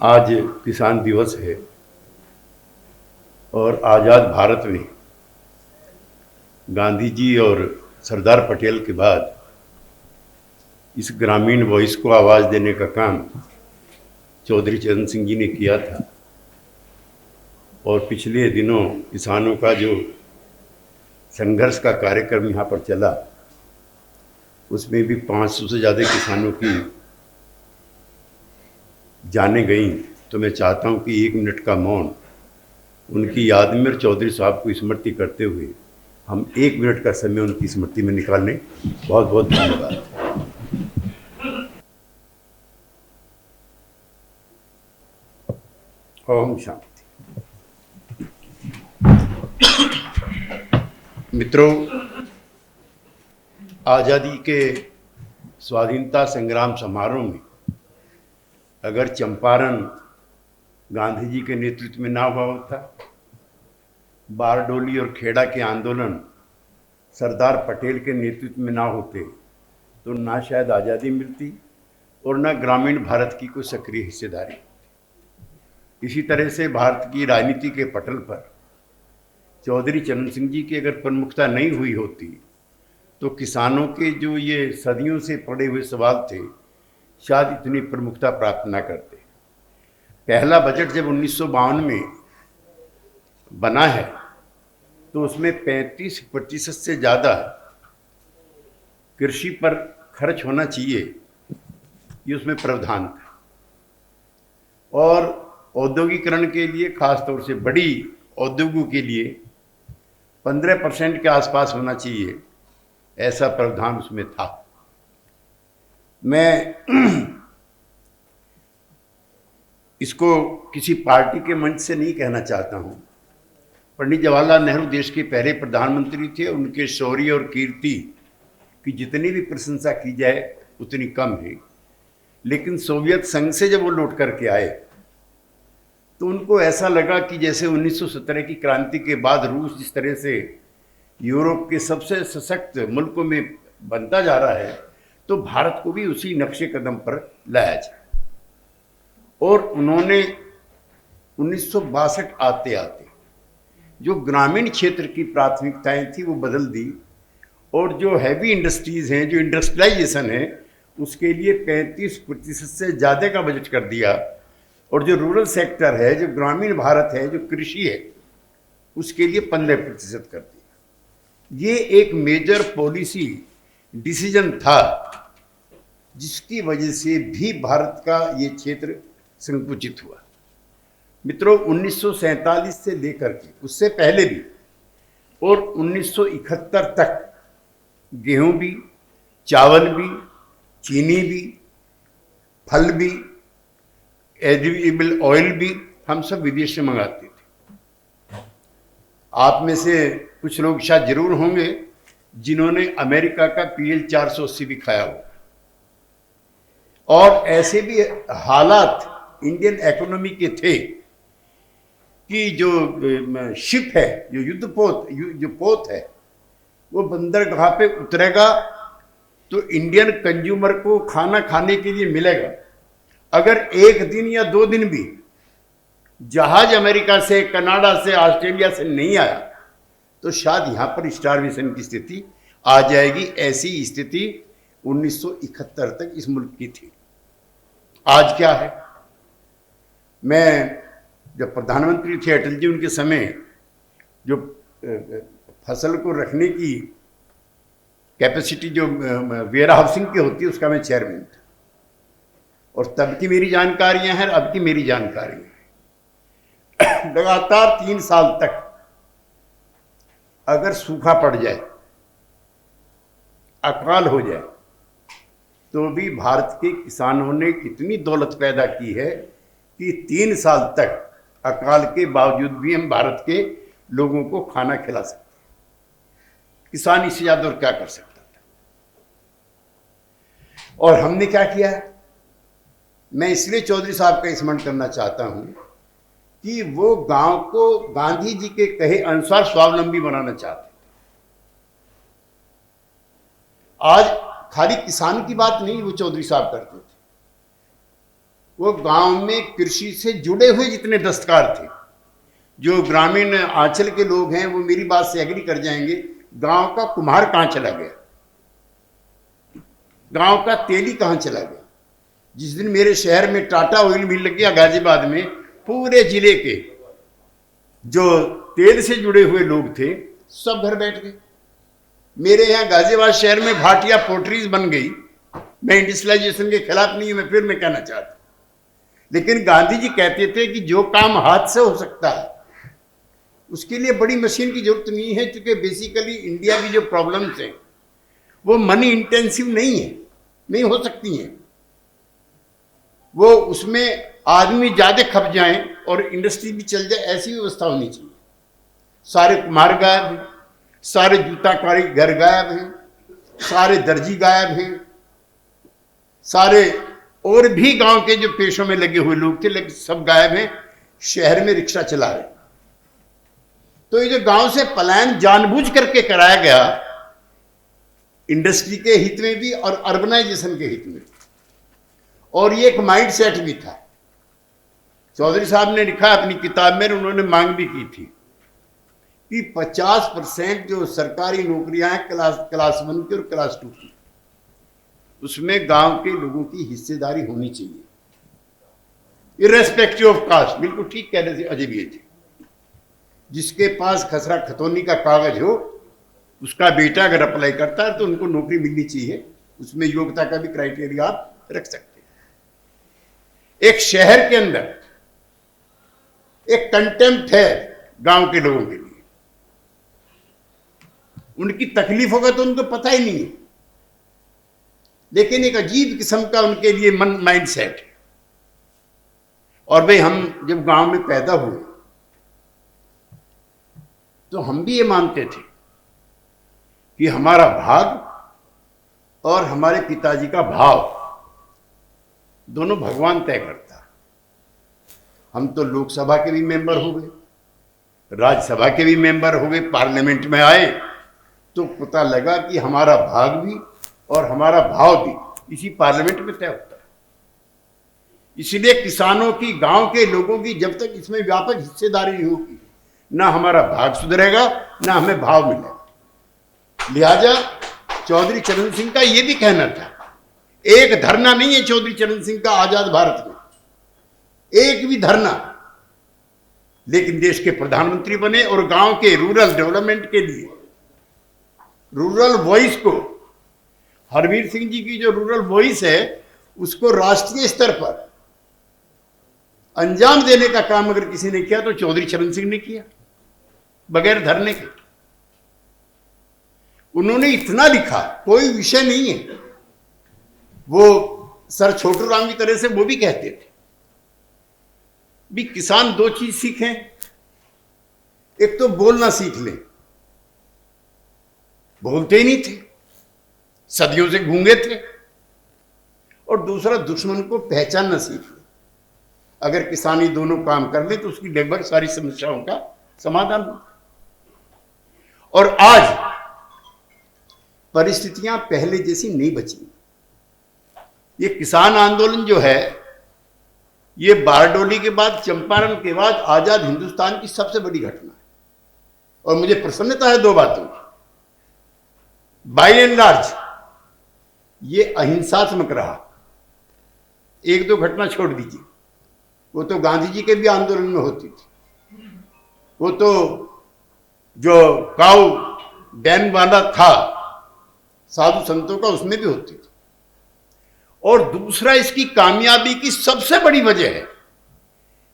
आज किसान दिवस है और आज़ाद भारत में गांधी जी और सरदार पटेल के बाद इस ग्रामीण वॉइस को आवाज़ देने का काम चौधरी चरण सिंह जी ने किया था। और पिछले दिनों किसानों का जो संघर्ष का कार्यक्रम यहाँ पर चला, उसमें भी 500 से ज़्यादा किसानों की जाने गई। तो मैं चाहता हूँ कि 1 मिनट का मौन उनकी याद में चौधरी साहब को स्मृति करते हुए हम 1 मिनट का समय उनकी स्मृति में निकालें। बहुत बहुत धन्यवाद। ओम शांति। मित्रों, आज़ादी के स्वाधीनता संग्राम समारोह में अगर चंपारण गांधी जी के नेतृत्व में ना हुआ होता, बारडोली और खेड़ा के आंदोलन सरदार पटेल के नेतृत्व में ना होते, तो ना शायद आज़ादी मिलती और ना ग्रामीण भारत की कोई सक्रिय हिस्सेदारी। इसी तरह से भारत की राजनीति के पटल पर चौधरी चरण सिंह जी की अगर प्रमुखता नहीं हुई होती, तो किसानों के जो ये सदियों से पड़े हुए सवाल थे, शायद इतनी प्रमुखता प्राप्त ना करते। पहला बजट जब 1952 में बना है, तो उसमें 35% से ज़्यादा कृषि पर खर्च होना चाहिए, ये उसमें प्रावधान था। और औद्योगिकरण के लिए, खासतौर से बड़ी उद्योगों के लिए 15% के आसपास होना चाहिए, ऐसा प्रावधान उसमें था। मैं इसको किसी पार्टी के मंच से नहीं कहना चाहता हूँ। पंडित जवाहरलाल नेहरू देश के पहले प्रधानमंत्री थे। उनके शौर्य और कीर्ति की जितनी भी प्रशंसा की जाए उतनी कम है। लेकिन सोवियत संघ से जब वो लौट करके आए, तो उनको ऐसा लगा कि जैसे 1917 की क्रांति के बाद रूस जिस तरह से यूरोप के सबसे सशक्त मुल्कों में बनता जा रहा है, तो भारत को भी उसी नक्शे कदम पर लाया जाए। और उन्होंने 1962 आते आते जो ग्रामीण क्षेत्र की प्राथमिकताएं थी वो बदल दी, और जो हैवी इंडस्ट्रीज़ हैं, जो इंडस्ट्रियलाइजेशन है, उसके लिए 35% से ज़्यादा का बजट कर दिया। और जो रूरल सेक्टर है, जो ग्रामीण भारत है, जो कृषि है, उसके लिए 15% कर दिया। ये एक मेजर पॉलिसी डिसीजन था, जिसकी वजह से भी भारत का ये क्षेत्र संकुचित हुआ। मित्रों, 1947 से लेकर के उससे पहले भी और 1971 तक गेहूं भी, चावल भी, चीनी भी, फल भी, एडिबल ऑयल भी हम सब विदेश से मंगाते थे। आप में से कुछ लोग शायद जरूर होंगे जिन्होंने अमेरिका का PL 480 भी खाया हो। और ऐसे भी हालात इंडियन इकोनॉमी के थे कि जो शिप है, जो युद्धपोत, जो पोत है, वो बंदरगाह पे उतरेगा तो इंडियन कंज्यूमर को खाना खाने के लिए मिलेगा। अगर 1 दिन या 2 दिन भी जहाज अमेरिका से, कनाडा से, ऑस्ट्रेलिया से नहीं आया, तो शायद यहाँ पर स्टारवेशन की स्थिति आ जाएगी। ऐसी स्थिति 1971 तक इस मुल्क की थी। आज क्या है? मैं जब प्रधानमंत्री थे अटल जी, उनके समय जो फसल को रखने की कैपेसिटी जो वेयर हाउसिंग की होती है, उसका मैं चेयरमैन था। और तब की मेरी जानकारियां हैं, अब की मेरी जानकारियां हैं। लगातार 3 साल तक अगर सूखा पड़ जाए, अकाल हो जाए, तो भी भारत के किसानों ने इतनी दौलत पैदा की है कि 3 साल तक अकाल के बावजूद भी हम भारत के लोगों को खाना खिला सकते हैं। किसान इससे ज्यादा और क्या कर सकता था? और हमने क्या किया? मैं इसलिए चौधरी साहब का स्मरण करना चाहता हूं कि वो गांव को गांधी जी के कहे अनुसार स्वावलंबी बनाना चाहते थे। आज खाली किसान की बात नहीं वो चौधरी साहब करते थे, वो गांव में कृषि से जुड़े हुए जितने दस्तकार थे, जो ग्रामीण आंचल के लोग हैं, वो मेरी बात से एग्री कर जाएंगे, गांव का कुम्हार कहां चला गया, गांव का तेली कहां चला गया। जिस दिन मेरे शहर में टाटा ऑयल मिल लग गया गाजियाबाद में, पूरे जिले के जो तेल से जुड़े हुए लोग थे सब घर बैठ गए। मेरे यहाँ गाजियाबाद शहर में भाटिया पोट्रीज बन गई। मैं इंडस्ट्रियलाइजेशन के खिलाफ नहीं हूं, मैं कहना चाहता, लेकिन गांधी जी कहते थे कि जो काम हाथ से हो सकता है उसके लिए बड़ी मशीन की जरूरत नहीं है, क्योंकि बेसिकली इंडिया की जो प्रॉब्लम्स हैं वो मनी इंटेंसिव नहीं है, नहीं हो सकती हैं। वो उसमें आदमी ज्यादा खप जाएं और इंडस्ट्री भी चल जाए, ऐसी व्यवस्था होनी चाहिए। सारे कुम्हार गायब हैं, सारे जूता कारीगर गायब हैं, सारे दर्जी गायब हैं, सारे और भी गांव के जो पेशों में लगे हुए लोग थे लेकिन सब गायब हैं, शहर में रिक्शा चला रहे। तो ये जो गांव से पलायन जानबूझ करके कराया गया, इंडस्ट्री के हित में भी और अर्बनाइजेशन के हित में, और ये एक माइंड सेट भी था। चौधरी साहब ने लिखा अपनी किताब में, उन्होंने मांग भी की थी कि 50% जो सरकारी नौकरियां हैं क्लास 1 की और क्लास 2 की, उसमें गांव के लोगों की हिस्सेदारी होनी चाहिए, इर्रेस्पेक्टिव ऑफ कास्ट। बिल्कुल ठीक कहने से अजय भी थे, जिसके पास खसरा खतौनी का कागज हो, उसका बेटा अगर अप्लाई करता है तो उनको नौकरी मिलनी चाहिए। उसमें योग्यता का भी क्राइटेरिया आप रख सकते हैं। एक शहर के अंदर एक कंटेम्प्ट है गांव के लोगों के लिए, उनकी तकलीफ होगा तो उनको पता ही नहीं है, लेकिन एक अजीब किस्म का उनके लिए माइंड सेट है। और भाई हम जब गांव में पैदा हुए तो हम भी ये मानते थे कि हमारा भाग और हमारे पिताजी का भाव दोनों भगवान तय करता है। हम तो लोकसभा के भी मेंबर हो गए, राज्यसभा के भी मेंबर हो गए, पार्लियामेंट में आए तो पता लगा कि हमारा भाग भी और हमारा भाव भी इसी पार्लियामेंट में तय होता है। इसलिए किसानों की, गांव के लोगों की जब तक इसमें व्यापक हिस्सेदारी नहीं होगी, ना हमारा भाग सुधरेगा ना हमें भाव मिलेगा। लिहाजा चौधरी चरण सिंह का यह भी कहना था, एक धरना नहीं है चौधरी चरण सिंह का आजाद भारत में, एक भी धरना, लेकिन देश के प्रधानमंत्री बने और गांव के रूरल डेवलपमेंट के लिए, रूरल वॉइस को, हरवीर सिंह जी की जो रूरल वॉइस है उसको राष्ट्रीय स्तर पर अंजाम देने का काम अगर किसी ने किया तो चौधरी चरण सिंह ने किया, बगैर धरने के। उन्होंने इतना लिखा, कोई विषय नहीं है। वो सर छोटू राम की तरह से वो भी कहते थे भी किसान दो चीज सीखें, एक तो बोलना सीख लें, बोलते ही नहीं थे, सदियों से गूंगे थे, और दूसरा दुश्मन को पहचानना सीख लें। अगर किसानी दोनों काम कर ले तो उसकी लगभग सारी समस्याओं का समाधान होता। और आज परिस्थितियां पहले जैसी नहीं बची। ये किसान आंदोलन जो है, ये बारडोली के बाद, चंपारण के बाद आजाद हिंदुस्तान की सबसे बड़ी घटना है। और मुझे प्रसन्नता है दो बातों की। बाय एंड लार्ज ये अहिंसात्मक रहा। एक दो घटना छोड़ दीजिए, वो तो गांधी जी के भी आंदोलन में होती थी, वो तो जो काऊ डैन वाला था साधु संतों का, उसमें भी होती थी। और दूसरा, इसकी कामयाबी की सबसे बड़ी वजह है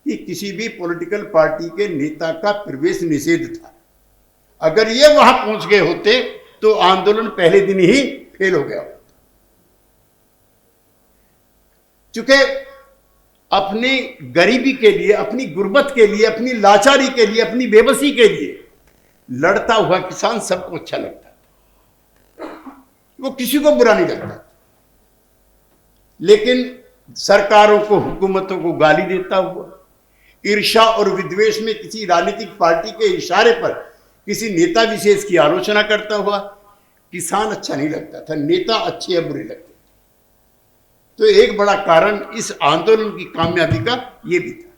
कि किसी भी पॉलिटिकल पार्टी के नेता का प्रवेश निषेध था। अगर ये वहां पहुंच गए होते तो आंदोलन पहले दिन ही फेल हो गया होता। चूंकि अपनी गरीबी के लिए, अपनी गुर्बत के लिए, अपनी लाचारी के लिए, अपनी बेबसी के लिए लड़ता हुआ किसान सबको अच्छा लगता है, वो किसी को बुरा नहीं लगता। लेकिन सरकारों को, हुकूमतों को गाली देता हुआ, ईर्ष्या और विद्वेष में किसी राजनीतिक पार्टी के इशारे पर किसी नेता विशेष की आलोचना करता हुआ किसान अच्छा नहीं लगता था, नेता अच्छे या बुरे लगते थे। तो एक बड़ा कारण इस आंदोलन की कामयाबी का ये भी था।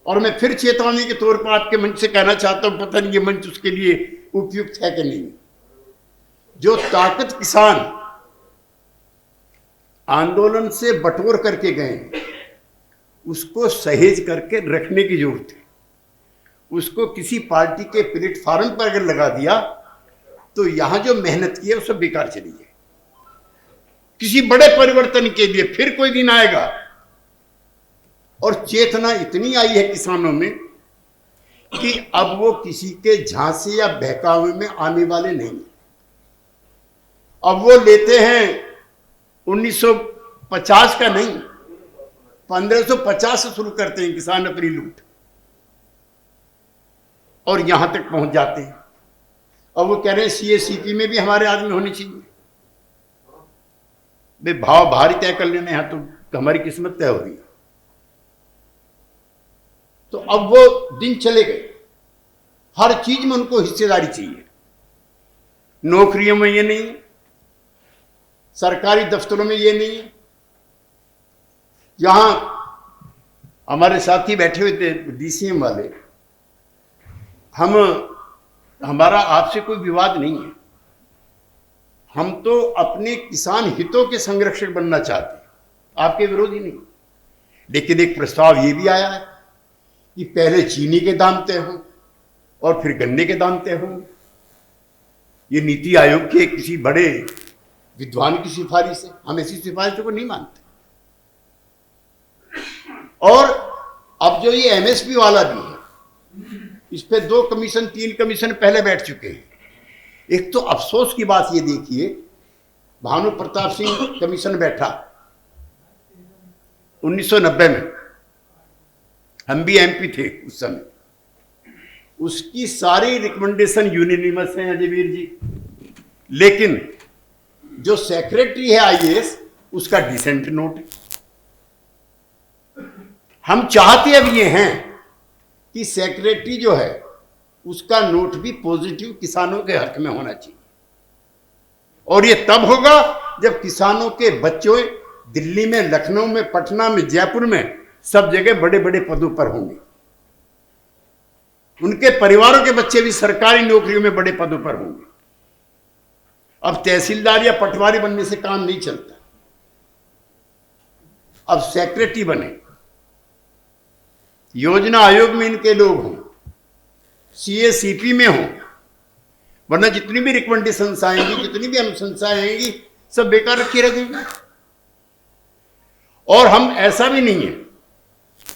और मैं फिर चेतावनी के तौर पर आपके मंच से कहना चाहता हूं, पता नहीं ये मंच उसके लिए उपयुक्त है कि नहीं। जो ताकत किसान आंदोलन से बटोर करके गए, उसको सहेज करके रखने की जरूरत है। उसको किसी पार्टी के प्लेटफार्म पर अगर लगा दिया तो यहां जो मेहनत की है वो सब बेकार चली है। किसी बड़े परिवर्तन के लिए फिर कोई दिन आएगा। और चेतना इतनी आई है किसानों में कि अब वो किसी के झांसे या बहकावे में आने वाले नहीं। अब वो लेते हैं 1950 का नहीं, 1550 से शुरू करते हैं किसान अपनी लूट और यहां तक पहुंच जाते हैं। और वो कह रहे हैं सीएसीपी में भी हमारे आदमी होने चाहिए। वे भाव भारी तय कर लेने हैं तो हमारी किस्मत तय हो रही है। तो अब वो दिन चले गए। हर चीज में उनको हिस्सेदारी चाहिए। नौकरियों में ये नहीं, सरकारी दफ्तरों में ये नहीं। यहां हमारे साथी बैठे हुए थे डीसीएम वाले, हमारा आपसे कोई विवाद नहीं है। हम तो अपने किसान हितों के संरक्षक बनना चाहते हैं, आपके विरोधी नहीं। लेकिन एक प्रस्ताव ये भी आया है कि पहले चीनी के दाम तय हों और फिर गन्ने के दाम तय हों। ये नीति आयोग के किसी बड़े विद्वान की सिफारिश है। हम ऐसी सिफारिशों को नहीं मानते। और अब जो ये एमएसपी वाला भी है, इस पे 2 कमीशन 3 कमीशन पहले बैठ चुके हैं। एक तो अफसोस की बात ये देखिए, भानु प्रताप सिंह कमीशन बैठा 1990 में, हम भी एमपी थे उस समय। उसकी सारी रिकमेंडेशन यूनिनिमस हैं अजयवीर जी, लेकिन जो सेक्रेटरी है आईएएस उसका डिसेंट नोट है। हम चाहते अब ये हैं कि सेक्रेटरी जो है उसका नोट भी पॉजिटिव किसानों के हक में होना चाहिए। और ये तब होगा जब किसानों के बच्चे दिल्ली में, लखनऊ में, पटना में, जयपुर में, सब जगह बड़े बड़े पदों पर होंगे। उनके परिवारों के बच्चे भी सरकारी नौकरियों में बड़े पदों पर होंगे। अब तहसीलदार या पटवारी बनने से काम नहीं चलता। अब सेक्रेटरी बने, योजना आयोग में इनके लोग हों, सीएसीपी में हों, वरना जितनी भी रिकमेंडेशंस आएंगी, जितनी भी अनुशंसाएं आएंगी, सब बेकार रखी रहेंगी। और हम ऐसा भी नहीं है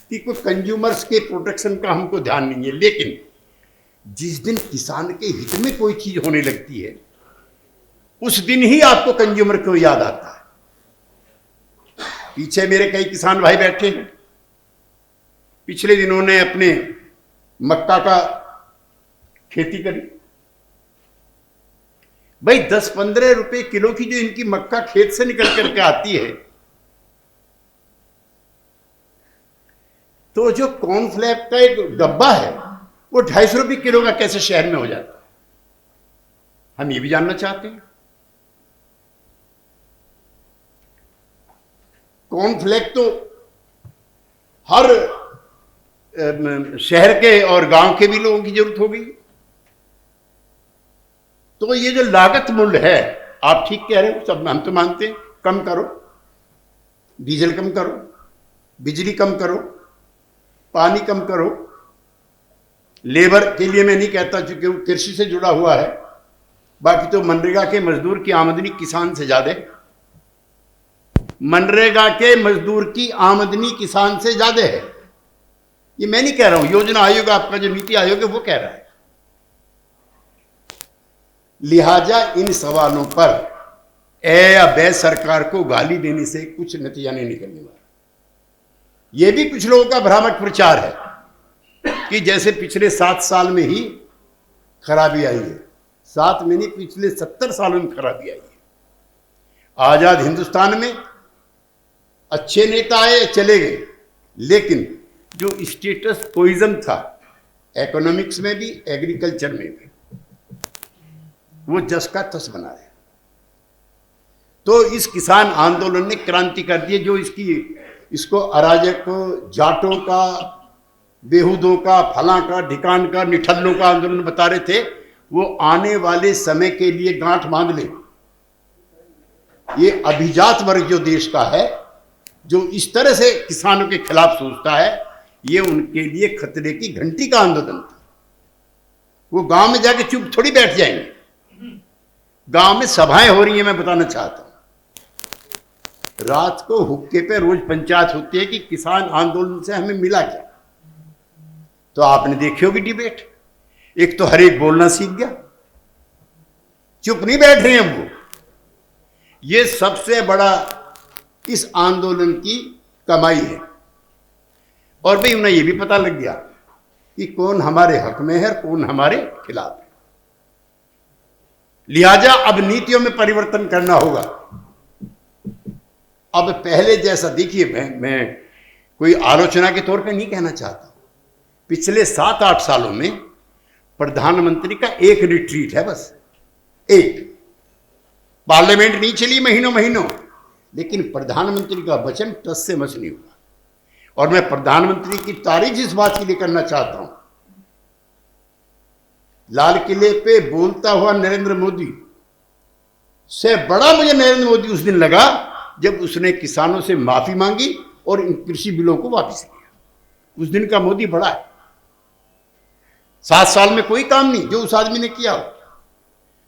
कि कोई कंज्यूमर्स के प्रोटेक्शन का हमको ध्यान नहीं है, लेकिन जिस दिन किसान के हित में कोई चीज होने लगती है उस दिन ही आपको कंज्यूमर को याद आता है। पीछे मेरे कई किसान भाई बैठे हैं, पिछले दिनों ने अपने मक्का का खेती करी। भाई 10-15 रुपए किलो की जो इनकी मक्का खेत से निकल करके आती है, तो जो कॉर्नफ्लेक्स का एक डब्बा है वो 250 रुपए किलो का कैसे शहर में हो जाता है, हम ये भी जानना चाहते हैं। कॉर्नफ्लेक्स तो हर शहर के और गांव के भी लोगों की जरूरत हो गई। तो ये जो लागत मूल्य है, आप ठीक कह रहे हो, सब हम तो मानते हैं, कम करो, डीजल कम करो, बिजली कम करो, पानी कम करो। लेबर के लिए मैं नहीं कहता क्योंकि वो कृषि से जुड़ा हुआ है, बाकी तो मनरेगा के मजदूर की आमदनी किसान से ज्यादा है। मनरेगा के मजदूर की आमदनी किसान से ज्यादा है। ये मैं नहीं कह रहा हूं, योजना आयोग, आपका जो नीति आयोग है वो कह रहा है। लिहाजा इन सवालों पर ए या बे सरकार को गाली देने से कुछ नतीजा नहीं निकलने वाला। यह भी कुछ लोगों का भ्रामक प्रचार है कि जैसे पिछले 7 साल में ही खराबी आई है। 7 में नहीं, पिछले 70 सालों में खराबी आई है। आजाद हिंदुस्तान में अच्छे नेता आए, चले गए, लेकिन जो स्टेटस पोइजन था इकोनॉमिक्स में भी, एग्रीकल्चर में भी, वो जस का तस बना रहे। तो इस किसान आंदोलन ने क्रांति कर दी। जो इसको अराजक जाटों का, बेहूदों का, फला का, ढिकान का, निठल्लों का आंदोलन बता रहे थे, वो आने वाले समय के लिए गांठ बांध ले। ये अभिजात वर्ग जो देश का है, जो इस तरह से किसानों के खिलाफ सोचता है, ये उनके लिए खतरे की घंटी का आंदोलन था। वो गांव में जाके चुप थोड़ी बैठ जाएंगे। गांव में सभाएं हो रही हैं, मैं बताना चाहता हूं। रात को हुक्के पे रोज पंचायत होती है कि किसान आंदोलन से हमें मिला क्या। तो आपने देखी होगी डिबेट। एक तो हर एक बोलना सीख गया, चुप नहीं बैठ रहे हैं वो। ये सबसे बड़ा इस आंदोलन की कमाई है। और भाई उन्हें यह भी पता लग गया कि कौन हमारे हक में है और कौन हमारे खिलाफ है। लिहाजा अब नीतियों में परिवर्तन करना होगा। अब पहले जैसा, देखिए, मैं कोई आलोचना के तौर पे नहीं कहना चाहता। पिछले 7-8 सालों में प्रधानमंत्री का एक रिट्रीट है, बस एक। पार्लियामेंट नहीं चली महीनों महीनों, लेकिन प्रधानमंत्री का वचन टस से मस नहीं हुआ। और मैं प्रधानमंत्री की तारीफ इस बात के लिए करना चाहता हूं, लाल किले पे बोलता हुआ नरेंद्र मोदी से बड़ा मुझे नरेंद्र मोदी उस दिन लगा जब उसने किसानों से माफी मांगी और इन कृषि बिलों को वापस लिया। उस दिन का मोदी बड़ा है। 7 साल में कोई काम नहीं जो उस आदमी ने किया हो।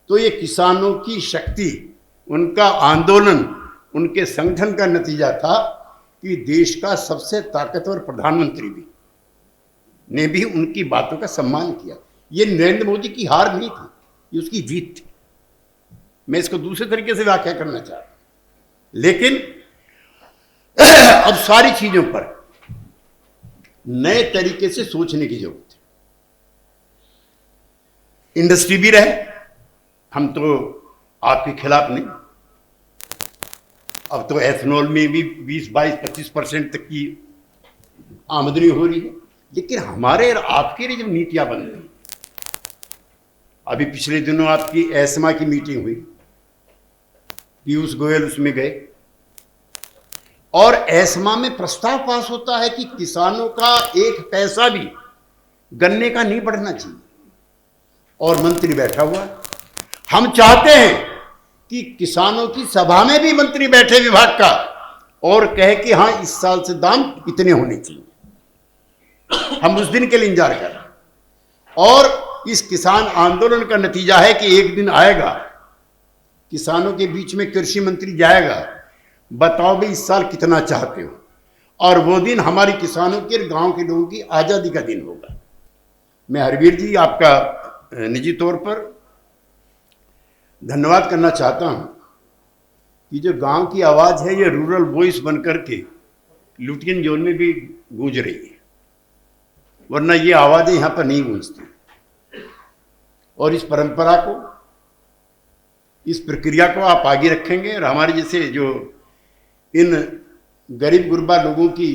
तो ये किसानों की शक्ति, उनका आंदोलन, उनके संगठन का नतीजा था कि देश का सबसे ताकतवर प्रधानमंत्री ने भी उनकी बातों का सम्मान किया। ये नरेंद्र मोदी की हार नहीं थी, ये उसकी जीत थी। मैं इसको दूसरे तरीके से व्याख्या करना चाहता हूं। लेकिन अब सारी चीजों पर नए तरीके से सोचने की जरूरत है। इंडस्ट्री भी रहे, हम तो आपके खिलाफ नहीं। अब तो एथनॉल में भी 20-22-25% तक की आमदनी हो रही है। लेकिन हमारे और आपके लिए जब नीतियां बन रही, अभी पिछले दिनों आपकी एस्मा की मीटिंग हुई, पीयूष गोयल उसमें गए, और एस्मा में प्रस्ताव पास होता है कि किसानों का 1 पैसा भी गन्ने का नहीं बढ़ना चाहिए। और मंत्री बैठा हुआ। हम चाहते हैं कि किसानों की सभा में भी मंत्री बैठे विभाग का और कहे कि हाँ, इस साल से दाम इतने होने चाहिए। हम उस दिन के लिए इंतजार कर रहे हैं। और इस किसान आंदोलन का नतीजा है कि एक दिन आएगा, किसानों के बीच में कृषि मंत्री जाएगा, बताओ भाई इस साल कितना चाहते हो। और वो दिन हमारी किसानों के, गांव के लोगों की आजादी का दिन होगा। मैं हरवीर जी आपका निजी तौर पर धन्यवाद करना चाहता हूं कि जो गांव की आवाज है ये रूरल वॉइस बनकर के लुटियन जोन में भी गूंज रही है, वरना ये आवाजें यहां पर नहीं गूंजती। और इस परंपरा को, इस प्रक्रिया को आप आगे रखेंगे और हमारे जैसे जो इन गरीब गुरबा लोगों की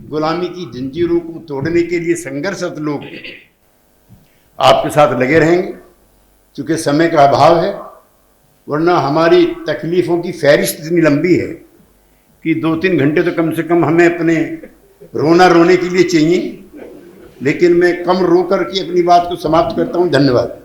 गुलामी की जंजीरों को तोड़ने के लिए संघर्षरत लोग आपके साथ लगे रहेंगे। चूंकि समय का अभाव है, वरना हमारी तकलीफ़ों की फहरिस्त इतनी लंबी है कि 2-3 घंटे तो कम से कम हमें अपने रोने के लिए चाहिए। लेकिन मैं कम रो कर के अपनी बात को समाप्त करता हूँ। धन्यवाद।